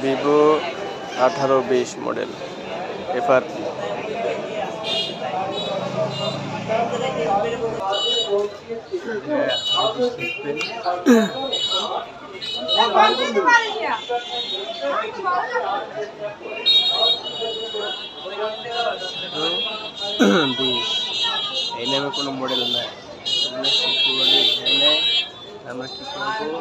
Vivo 1820 model FRP. এই নামে কোনো মডেল নাই, আমরা কি করবো?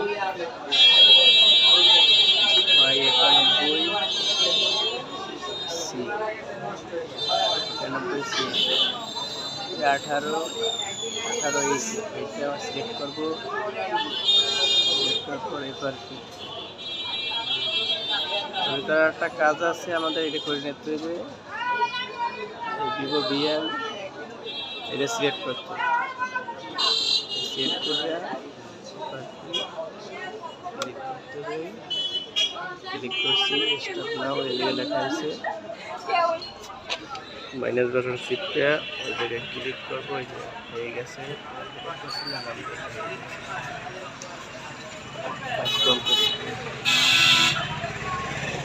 আঠারো এসি এটা সিলেক্ট করবো। একটা কাজ আছে আমাদের, এটা করে নিতে হবে। ভিভো বিএন এটা সিলেক্ট করতে হবে। সিলেক্ট করে ক্লিক করছি, স্টার্ট নাও এদিকে লেখা আছে মাইনাস বাটন চিপটা ওই জায়গায় ক্লিক করবো। এই যে হয়ে গেছে,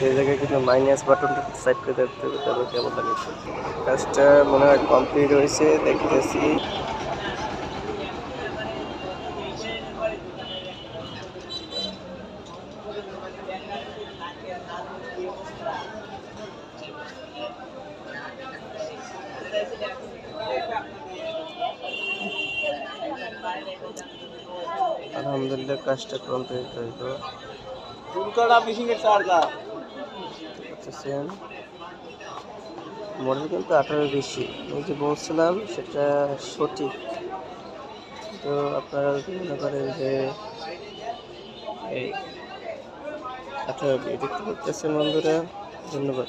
এই জায়গায় কিন্তু মাইনাস বাটনটা সাইড করে দেখতে হবে, তারপর কেমন লাগে। কাজটা মনে হয় কমপ্লিট হয়েছে, দেখতেছি। আলহামদুলিল্লাহ কাজটা কমপ্লিট হইল। মডেল কিন্তু 18-20, আমি যে বলছিলাম সেটা সঠিক। তো আপনারা যদি মনে করেন যে এই 18 দেখতে পাচ্ছেন বন্ধুরা, ধন্যবাদ।